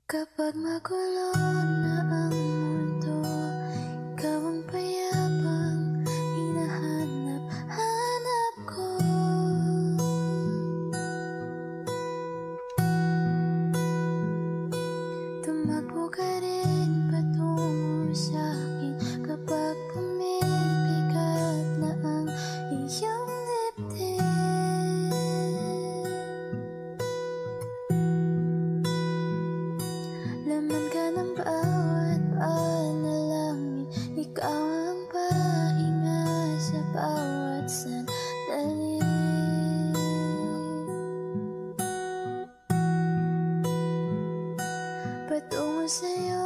Kapag magulo na ang mundo, ikaw ang payapang hinahanap-hanap ko. Tumakbo ka rin patungo sa'kin kapag pumibigat na ang iyong dibdib. Laman ka ng bawat panalangin, ikaw ang pahinga sa bawat sandali. Patungo sa'yo